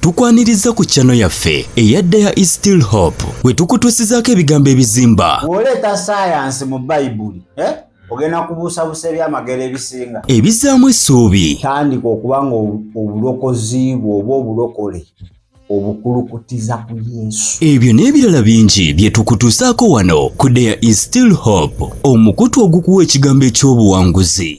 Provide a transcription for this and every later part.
tukwaniriza ku channel yaffe eyadda ya Is Still Hope wetukutuusizaako ebigambo ebizimba oleta science mu Bible ogenda kubuusabuusa ebyamagero ebisinga ebizaamu essuubi tandika okubanga obulokozi bw'oba obulokole obukulukutiza ku Yesu ebyo n'ebirala bingi bye tukutuusaako wano ku The Is Still Hope omukutu ogukuwa ekigambo eky'obuwanguzi.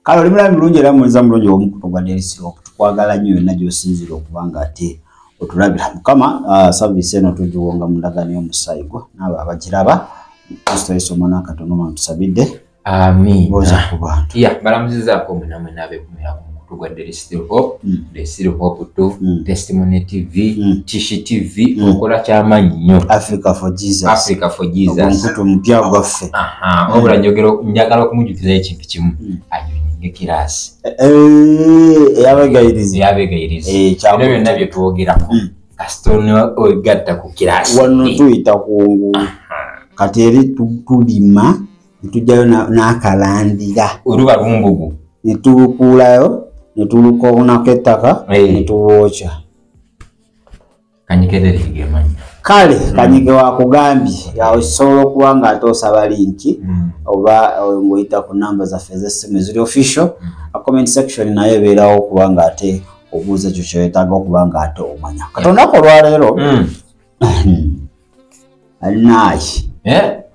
kale oli mulamu mulungi era muliza mulungi omukutu gwa The Is Still Hope tukwagala nnyo yonna gy'osinzira okubanga ate otulabira mukama saavisi eno tugiwonga mu ndagaano y'omusaayi gwo n'abo abagiraba Kristo Yesu omwana akatono tusabidde amin boza ku bantu balamuzizaako mwenamwe n'abeekumira ku mukutu gwa The Is Still Hope The Is Still Hope to Testimony TV Tishi TV okola ky'amaanyi nnyo Africa for Jesus omukutu mupya gwaffe wabula njagala okumujjukizayo ekintu kimu anyonyinga ekiraasi eyabegayiriza bino byonna bye twogerako kasitona ogatta ku kiraasi wano tuyita kungu kati eri tulima netujjayo n'akalandira oluba lumbugu netulukuulayo netulukoonako ettaka netulwokya kanyiketere kigemanyi kale kanyike wakugambye osobola okuba nga ate osaba linki oba ng'oyita ku namba zaffe ez'essimu eziri official comment section nayo ebeerawo okuba nga ate obuuza ekyo kyetaaga okuba nga ate omanya katondako olwaleero alinaaki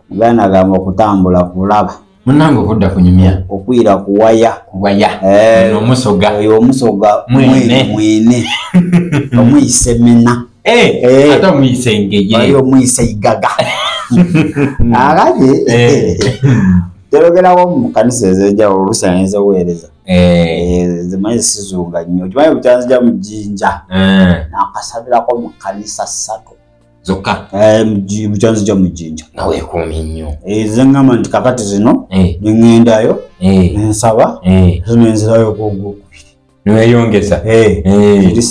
muganda agamba okutambula kulaba munange okudda kunyumya okwira kuwaya omusoga mwene omuyise mena ate omuyise ngeye omuyise igaga akati terogerawo mu kanisa ez'enjawulo oluusi eziweereza zimanyi zisizunga nnyo okimanyi bukyanzija mu jjinja nakasabirako mu kanisa 3 zokka bukyanzija mu jjinja naweekuumi nnyo zeŋŋamba nti kakati zino neŋŋendayo nensaba zino enzirayo ogwokubiri niweyongeza ziri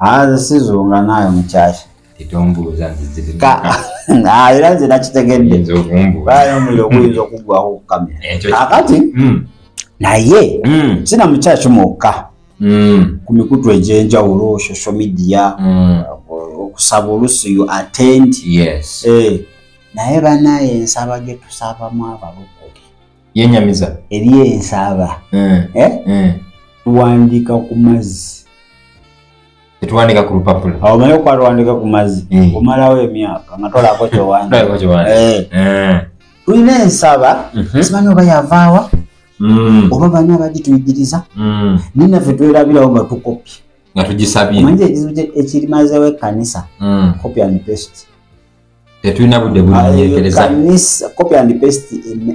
3 zisizunga naayo mukyaki tetombuuza era nze nakitegedde bayo omuliro guyinza okuggwaho ku kamera kakati naye sina mukyaki mwokka ku mikutu egy'enjawulo social media okusaba oluusi you attend naye banaye ensaba gye tusabamu abalokole yenyamiza eri ensaba tuwandiika ku mazzi tetuwandika ku lupapula awo omanyi okwatuwandika ku mazzi omalawo emyaka nga tolako kyowandika tulina ensaba simanyi oba yavaawa oba bani abagituyigiriza ninaffe twerabirawo nga tukopya nga tugisabye omanyi ekizibu ekirimazeewo ekkanisa copy and paste tetulina budde bulinyekereza copy and paste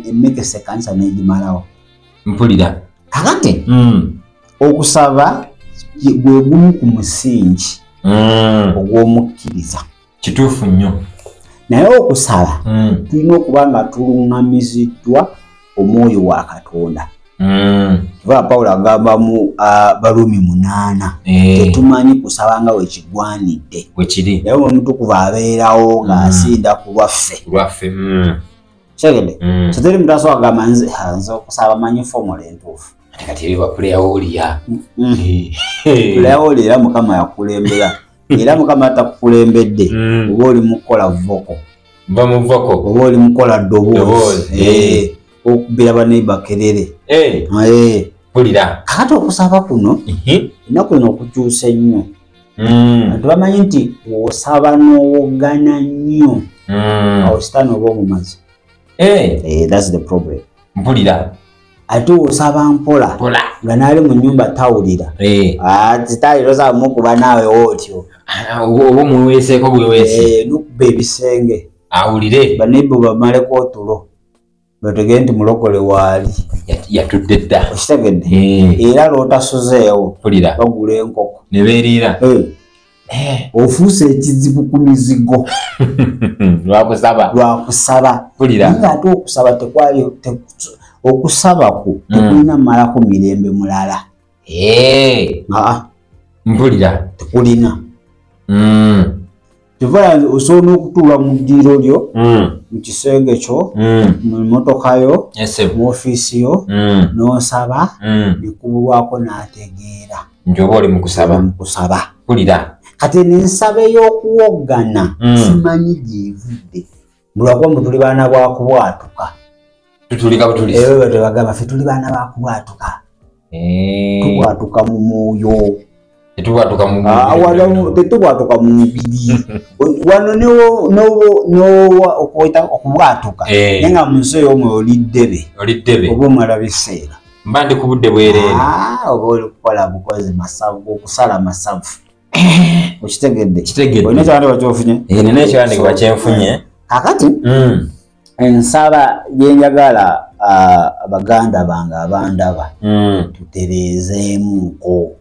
emekesa ekkanisa negimalawo mpulira kakati okusaba gwe gumu ku musingi ogw'omukkiriza kituufu nnyo naye okusaba tulina okuba nga tuluŋŋamiziddwa omwoyo wa Katonda kiva Pawulo agamba mu Baluumi 8 tetumanyi kusaba nga wekigwanidde wekiri naye omutukuvu abeerawo ng'asinda ku lwaffe kyegede so teri muntu asobola kugamba nze okusaba manyi fomula entuufu kati ebiba kuleyawolya kuleyawolya era Mukama yakulembera era Mukama atakukulembedde oba oli mukola voko oba oli mukola ddoboozi okubira baneiba kerere pulira kakati okusaba kuno ennaku eno okukyusa ennyo tubamanyi nti osaba n'owogana nnyo awo sitaani oba omumazi that's the problem mpulira ate osaba mpola nga naali mu nnyumba tawulira zitaali tosaba mukuba naawe wootyo oba omuweeseeko bweweese nokuba ebisenge awulire baneiba bamaleko otulo bategee nti mulokole waali yatudde dda okitegedde era lwotasuzeewo bagula enkoko ne beeriira ofuuse ekizibu ku mizigo lwakusaba nga ate okusaba tekwali okusaba ku tekulina malako mirembe mulala mpulira tekulina kiva osobola n'okutuula mu ddiiro lyo mu kisenge kyo mu motoka yo mu office yo n'osaba ne kubulwako n'ategeera nti oba oli mu kusaba kulira kati n'ensabe y'okuwogana simanyi gyevudde bulwako mbu tuli baana bwa kubwatuka tutulika butulisi ewe tebagamba ffe tuli baana ba kubwatuka tubwatuka mu mwoyo tetubwatuka mu mubiri wano okubwatuka naye nga mu nsi ey'omwoyo oli ddebe oba omala biseera mba ndi ku budde bwereere oba oli kukola bukozi masavu okusala masavu okitegedde olina ekiwandiikibwa kyofunye nina ekiwandiikibwa kyenfunye kakati ensaba gyenjagala abaganda bange abandaba tutereezeemuko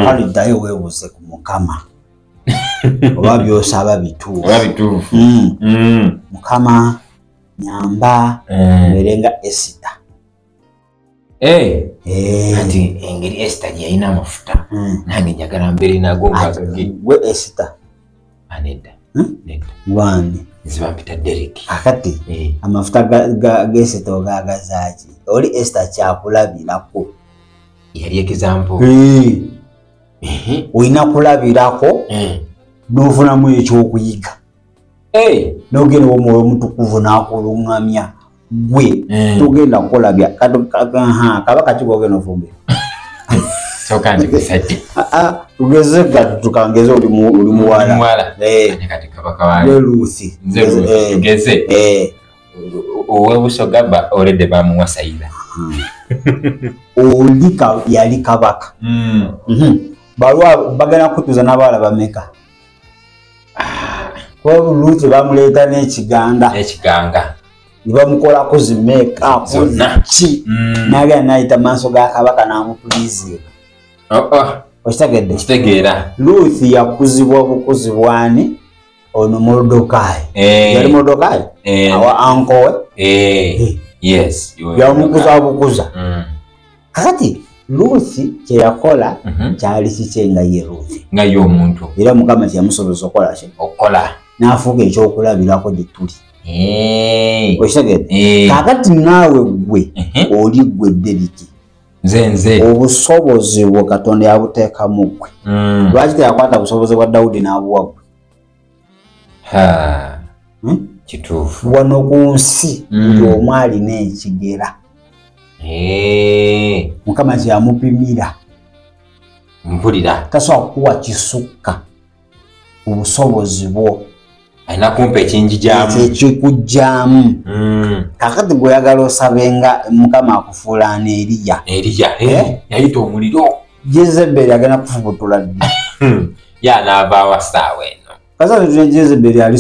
kale ddayo weebuuze ku Mukama oba byosaba bituufu Mukama nyamba mbeerenga Esita ati engeri Esita gye yalina amafuta nange njagala mbeere nago gwe Esita nedda wani zibampita Derek akati amafuta g'Esita ogagazaaki oli Esita kyakulabirako yali example olina kulabirako n'ofunamu ekyokuyiga n'ogenda omwoyo omutukuvu n'akulungamya gwe togenda kukola bya kabaka kigogenda ofumbira tugeze tukangeze oli muwala Luthi owebuso gaba olede bamuwasayira oli yali kabaka balwa bagenda kutuza n'abaala bameka kwa Luthi bamuleeta n'ekiganga nibamukolako zimeka ki nagenda nayita maaso ga kabaka n'amupuliizira okitegeera Luthi yakuzibwa bukuzibwani ono Mordokaayi yali Mordokaayi awa ankowe yamukuza bukuza kakati Luthi kyeyakola kyali kikye nga ye Luthi nga ye omuntu era Mukama kyeyamusobozesa okukola n'afuuka ekyokulabirako gye tuli okitegedde kakati naawe gwe oli gwe Deriki nze obusobozi bwo Katonda yabuteekamu gwe lwaki teyakwata obusobozi bwa Dawudi n'abuwa gwe kituufu wano ku nsi buli omu alina ekigera Mukama kyeyamupimira mpulira tasobola kukuwa kisukka obusobozi bwo alina kumpa ekinjijaamu ekikujjaamu kakati gweyagala osabenga Mukama akufuula ne Eriya yayita omuliro Jezeberi agenda kufubutula ddi yanaavaawa saawa eno kasana Jezeberi ali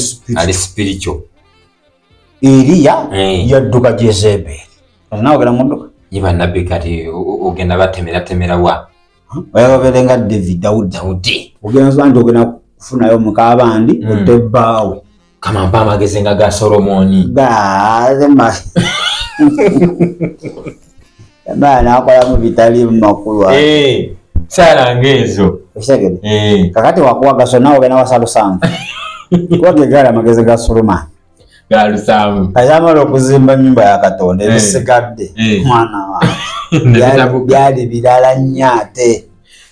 spiritual Eriya yadduka Jezeberi nawe ogenda mudduka ye bannabbi kati ogenda batemera wa oyababeerenga Dawudi ogenda nti ogenda kufunayo mukabandi otebbaawe kama mpa amagezi nga ga Solomoni naakolamu bitali makulu saalanga ezo kakati wakuwagaso nawe ogenda wasalusanvu kwagegala amagezi ga Solomoni galusamu ayamala okuzimba nyumba ya Katonda ebisigadde mwana wange byali birala nnyo ate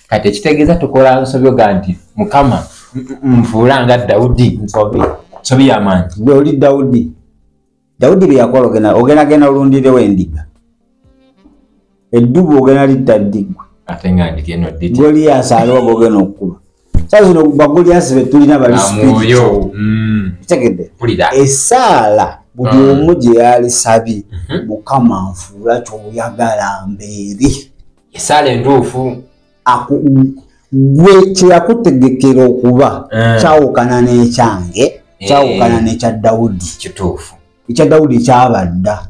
kati ekitegeeza tukola nsobyo ga nti Mukama nfuula nga Dawudi nsobi y'amaanyi gwe oli Dawudi bye yakola ogenda olundirewo endiga eddubu ogenda litta ddigwa ate nga ndigeno dditi Goliath aliwo gogenda okukuba saa zino bagoliasi be tulina bali spiritual kitegedde esaala buli omu gye yalisabye Mukama nfuula kyoyagala mbeeri esaala entuufu gwe kyeyakutegekera okuba kyawukana n'ekyange kyawukana n'ekya Dawudi kituufu ekya Dawudi kyabadda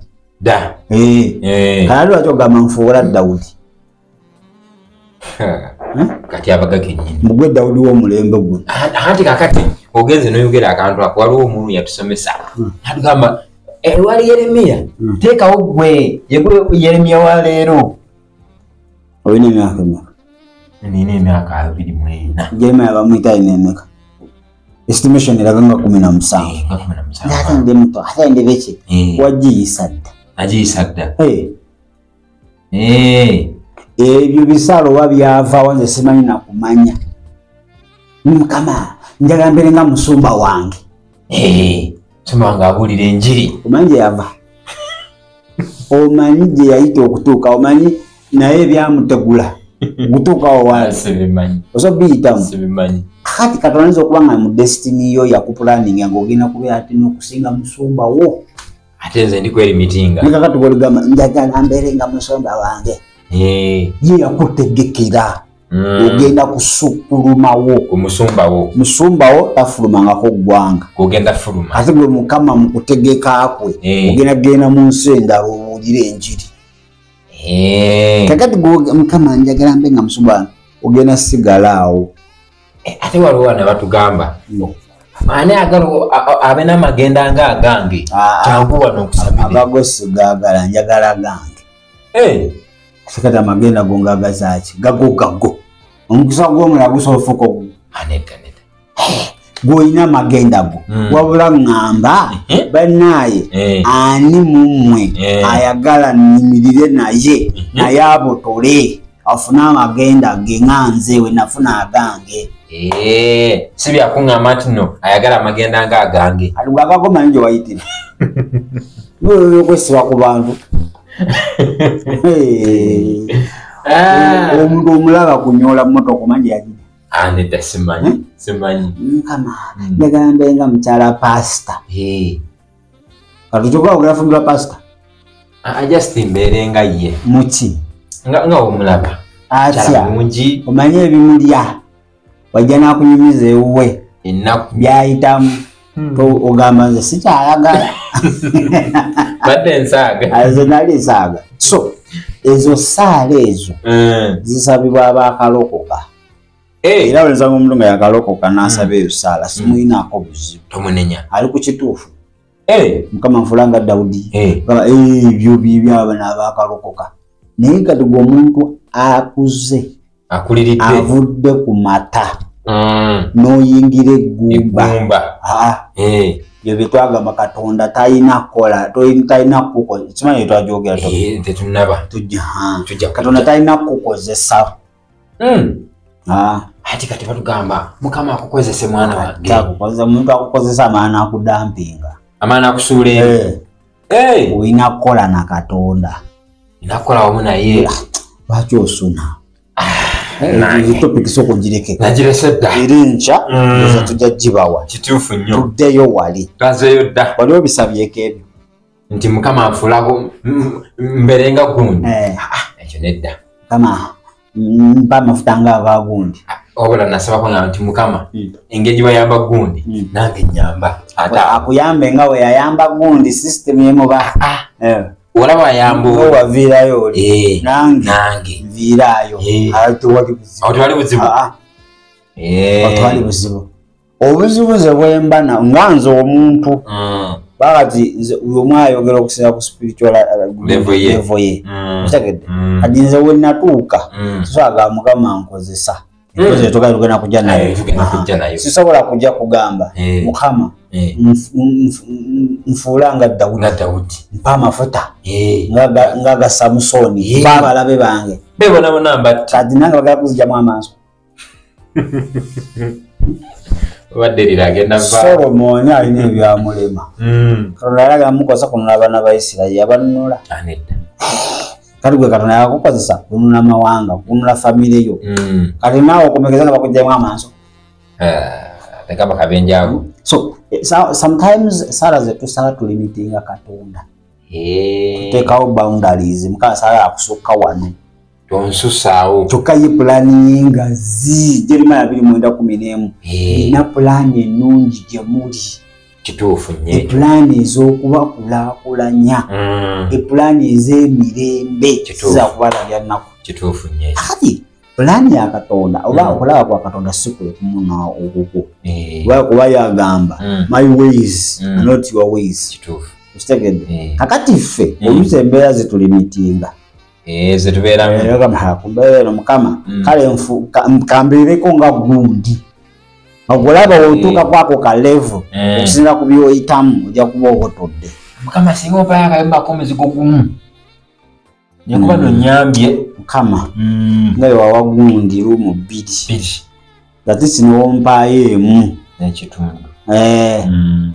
kale lwaki ogamba nfuula Dawudi kati abaga kennyini mugwe Dawudi w'omulembe guno anti kakati ogenze n'oyogera akantu ako waliwo omuntu yatusomesa atugamba wali Yeremiya teekawo gwe yegwe Yeremiya wa leero olina emyaka emeka nina emyaka 24 Yeremiya bamuyita alina emeka estimation iraganga 17 ngati ndi mto ate ndi beche wajisadda ajisadda ebyo bisalo wabyava wanze simanyi na kumanya mukama njaga mbere nga musumba wange tumanga abulira enjiri omanje yava omanyi je yayita okutuuka omanyi naye byamutegula gutuuka owali sibimanyi osobiyitamu sibimanyi kati katonanza okuba nga mu destiny yo yakupulaninga ng'ogenda kubeera ate n'okusinga musumba wo ate nze ndi kweri mitinga nikakati goligamba njagala mbeere nga musumba wange ye yakutegekera ogenda kusukulumawo musumbawo tafulumangako ggwanga ogenda fuluma ate gwe mukama mu kutegeka kwe ogenda genda mu nsi endala owulire enjiri kakati mukama njagala mbe nga musumba wange ogenda sigala awo ate waliwo wana batugamba ani agalo abena amagenda nga agange kyangu wano okusabire abago sigagala njagala gange sekata amagenda go ngagazaki gago omukisa gw'omulala gusofuko aneta gw'olina amagenda go wabula ŋŋamba bannaye ani mumwe ayagala nnimirire naye abotole afune amagenda ge nga nze we nafuna agange si byakuŋŋamba nti no ayagala amagenda nga agange ati gwagago manyi gye wayitira okwesiba ku bantu omuntu omulaba kunyola mmotoka omanyi yagira aneta simanyi mukama njagala mbe nga mukyala pasita katukyokula ogera fumbirwa pasita just mbeere nga ye muki nga omulaba atya mungi omanyi ebimulya wajja nakunyumiza ewuwe ennaku byayitamu ogamba nze sikyayagala badde ensaaga nze nali ensaaga so ezo saala ezo zisabibwa abakalokoka era olenzanga omuntu nga yakalokoka nasaba eyo saala simuyinaako buzibu tomunenya ali ku kituufu mukama nfulanga Dawudi ebyo byabana abakalokoka naye kati gwe omuntu akuze akuliridde avudde ku mata n'oyingira eggumba byo byetwagamba Katonda talina kukola talina kukola kimanyi twajogera Katonda talina kukozesa ati kati batugamba mukama akukozese mwana wange omuntu akukozesa amaana akudampinga amaana akusuula olina kukola na Katonda nakola wamu naye lwaki osuna topikisa okugireke nagirese dda eri nkya eza tujja gibawa kituufu nnyo tuddeyo wali twazeeyo dda wali obisabyeko ebyo nti mukama anfuulako mberenga gundi ekyo nedda mukama mpa amafuta nga agagundi obula nasabako nga nti mukama engeri gyebayamba gundi nange nyamba akuyambe nga we yayamba gundi system yemuba olaba ayamba owaviirayo oli nange nviiraayo tewali buzibu tewali buzibu obuzibu ze bwemba nga nze omuntu bakati uyo mwayogera okusinga ku spiritual level ye kitegedde kati nze we natuuka tuswaga mukama nkozesa enkoze tugenda kujja nayo sisobola kujja kugamba mukama nfuula nga Dawudi mpa amafuta nga ga Samusoni mpa abalabe bange kati nange bagala kuzijjamu amaaso Solomoni alina ebyamulema Katonda yalaga mukozesa kununula abaana ba Isirayiri yabanunula kati gwe Katonda yakukozesa kununula amawanga kununula famire yo kati naawe okomekeza nga bakujjamu amaaso tekaba kabenjaago so sometimes saala zetusala tulimitinga Katonda tuteekawo boundaries mukama saala akusukka wano tonsusaawo kyokka ye pulaani yengazi Jeremiya 29:11 ina pulaani ennungi gye muli kituufu nnyo epulaani ez'okubakulaakulanya epulaani ez'emirembe siza kubalabya nnaku kituufu nnyo kati pulaani ya Katonda oba okulaba kwa Katonda si kwe kumuna okuko kuba yagamba my ways not your ways kituufu kitegedde kakati ffe oluusi embeera zitulimitinga zetubeeramu kumbeera mukama kale kambeereko nga gundi ogulaba otuuka kwako ka level okusinza ku byoyitamu ojja kuba obotodde. Mukama singa opaya akayumbako omuzigo gumu nekuba nonyambye Mukama nga wawagundi lumu 2 ate sinowompaayo emu n'ekitundu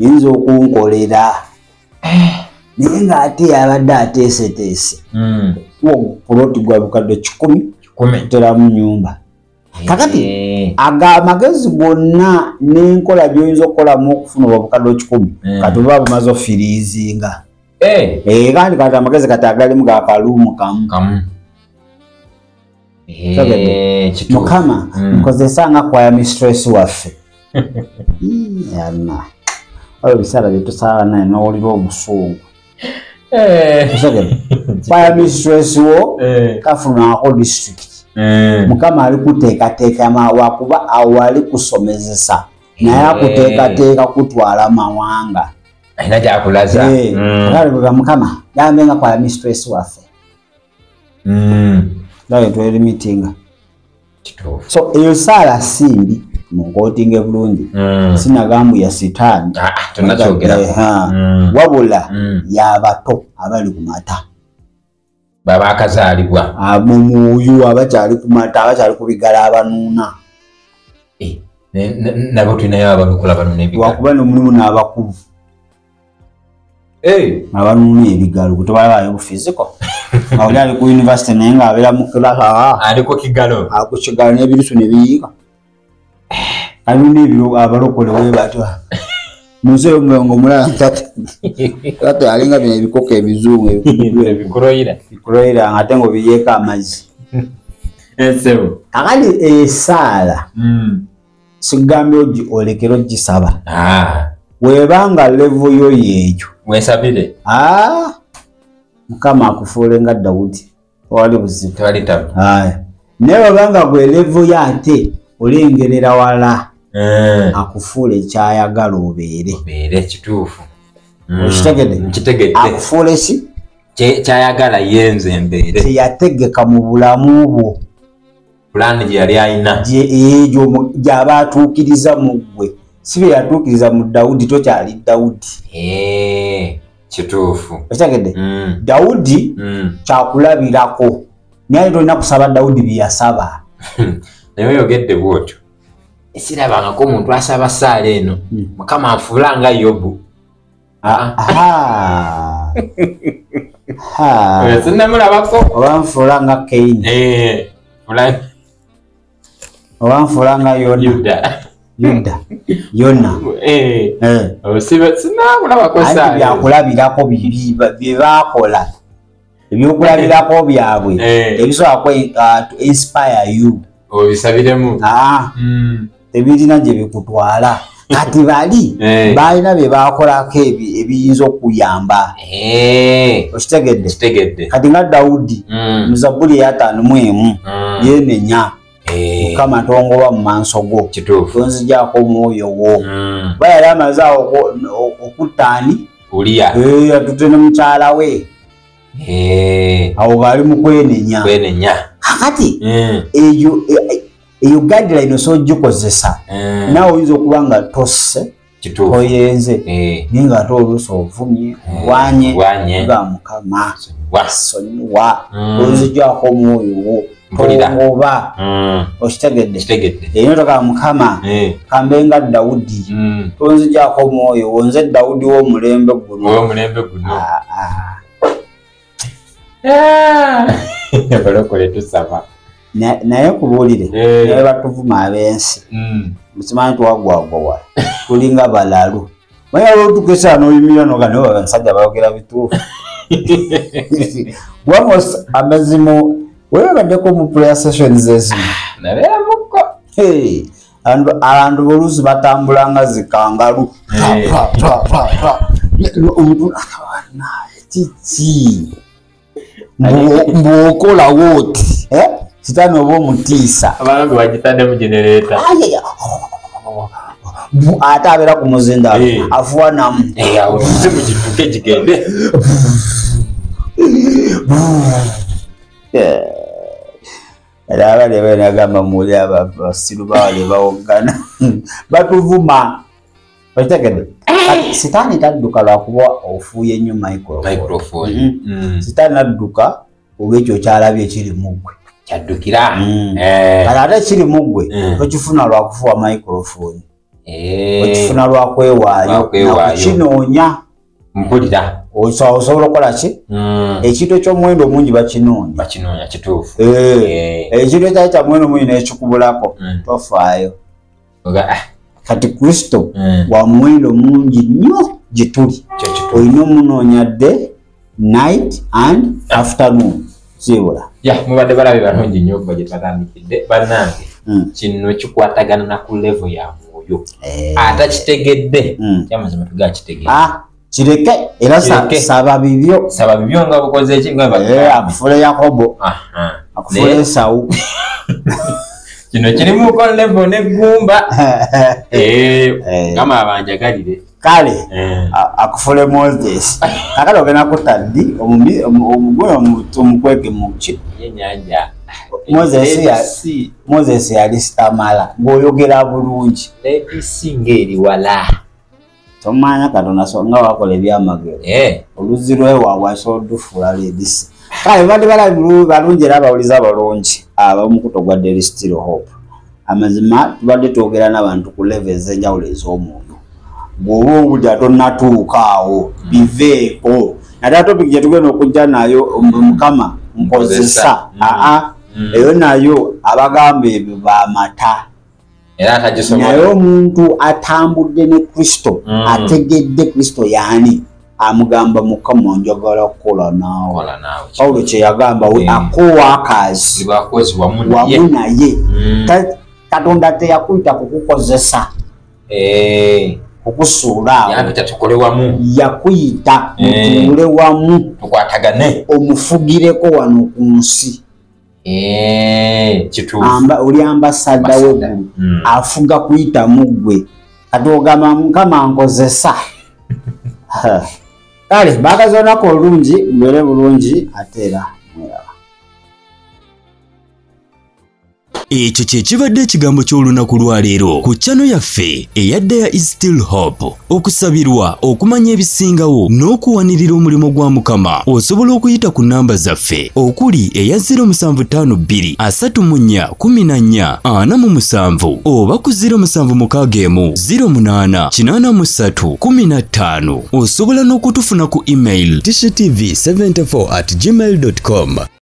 yinza okunkolera naye ng'ate yabadde ateeseteese puloti gwa bukadde 10 kuteramu nyumba. Kakati amagezi gonna n'enkola by'oyinza okukolamu okufuna obukadde 10 kati oba bumaze ofiriizinga kandi kati amagezi kati agalimu ga kaluumu kamu. Mukama nkozesa nga kwaya mistress waffe yana olwo bisaala byetusaala naye n'owulira obusungu kwaya mistress wo kafunako district. Mukama ali kuteekateeka wakuba awo ali kusomezesa naye akuteekateeka kutwala mawanga ayina gyakulaza. Mukama gambe nga kwaya mistress waffe naye tweri mitinga. So eyo saala simbi munkotinge bulungi sinagambu ya sitaani wabula y'abato abali ku mata baba akazaalibwa mumuuyu abakyali ku mata abakyali ku bigala abanuuna nabo tulinayo abalukula banuuna ebigalo wakuba nomulimu n'abakulu abanuuna ebigalo kutebalabaayo bufiziko nga oli ali ku university naye ng'abeera mu kilasa ali ku kigalo ku kigalo n'ebirusu ne biyiga alina ebiro abalokole webatwa muzeeyo ngo mulala ate alinga bino ebikoko ebizungu ebikuroira ate ngo biyeeko amazzi akandi esaala sigambye ogi olekera ogisaba webanga levo yo yeekyo wesabire Mukama akufuule nga Dawudi wali buzibu naye webanga gwe levo yo ate olengerera wala akufuule ekyayagala obeere kituufu okitegedde akufuule ki kyayagala yenze mbeere teyategeka mu bulamu bwo pulaani gye yali alina egyo gy'aba atuukiriza mu ggwe si bye yatuukiriza mu Dawudi tokyali Dawudi kituufu okitegedde Dawudi kyakulabirako naye tolina kusaba Dawudi bye yasaba naye oyogedde bwotyo esirabangako omuntu asaba saala eno Mukama anfuula nga Yobu sinamulabako oba nfuula nga Kaini oba nfuula nga Yona sinamulabako saala byakulabirako bye baakola ebyokulabirako byabwe ebisobola to inspire you obisabiremu tebirina gye bikutwala kati bali balina bye bakolako ebiyinza okuyamba okitegedde kati nga Dawudi mu Zabbuli eya 5 yenenya Mukama tongoba mu maaso go tonzigyako omwoyo wo bayali amaze awo okuttaani Uliya atute ne mukyala we awo bali mu kwenenya kakati eyo guideline osogikozesa naawe oyinza okuba nga tosse toyenze naye nga ate oluusi ovumye olwanye nga Mukama sonyiwa tonzigyako omwoyo wo tongoba okitegedde eyo toka Mukama kambe nga Dawudi tonzigyako omwoyo wo nze Dawudi w'omulembe guno balokole tusaba naye kubuulire naye batuvuma ab'ensi mukimanyi tuwagwagwawa tulinga balalu manya lwotukesa n'oyimirira nogane baba nsajja bayogera bituufu wamos amazimu webabaddeko mu prayer sessions ezimu nabeeramuko abantu boluusi batambula nga zikangalu omuntu kiki mbwokola wooti sitani oba omutiisa abantu bagitadde mu generator ate abeera ku muzinda afuwanamu otuze mu kituuke gigende era abali benagamba muli abasiru bawale bawogana batuvuma bategede sitani tadduka lwakuba ofuye nnyo microphone sitani adduka olwekyo kyalabye kiri muggwe kyaddukira kala ate kiri muggwe tokifuna lwakufuwa microphone okifuna lwakwewaayo nakukinoonya mpulira osobola okukola ki ekintu ekyomuwendo omungi bakinoonya kituufu ekintu ekyali kya muwendo omungi nekikubulako tofaayo kati Kristo wa muwendo mungi nnyo gituli olina omunoonya day night and afternoon sibula mubadde balabe balungi nnyo okuva gye twatandikidde bannange kino kikwatagana na ku level ya mwoyo atakitegedde kyamazima tugakitegedde kireke era saba bibyo nga bukoze eki akufule Yakobo akufule Esawu kino kirimu ko level neggumba ngama abanjagalire kale akufule Moses akali ogenda kutaddi omugwe omukweke muki yenyanja Moses yali sitamala ng'oyogera bulungi lebisinga wala tomanya Katonda songa wakola ebyamagero oluzzi lwewaabwe asobola odufuula leedisi kale badde balungi era abawuliza abalungi ab'omukuto gwa Daily Still Hope amazima tubadde twogera n'abantu ku level ez'enjawulo ez'omwoyo bw'oba obudya tonnatuukaawo biveeko ate topic gye tugenda okujja nayo Mukama nkozesa eyo nayo abagamba ebyo bamata naye omuntu atambudde ne Kristo ategedde Kristo yaani amugamba Mukama njagala kukola naawe Pawulo kye yagamba we co-workers wamu naye Katonda teyakuyita kukukozesa kukusuula yakuyita mutuule wamu omufugireko wano ku nsi oli ambasada weggulu afuga kuyita muggwe kati ogamba Mukama nkozesa kale baakazi olunaku olungi mbeere bulungi ate era mweraba. Ekyo kye kibadde ekigambo ky'olunaku lwaleero ku channel yaffe eya There is Still Hope. Okusabirwa okumanya ebisingawo n'okuwanirira omulimu gwa Mukama osobola okuyita ku namba zaffe okuli eya 0752 34 14 47 oba ku 0761 08 83 15. Osobola n'okutufuna ku email tv74@gmail.com.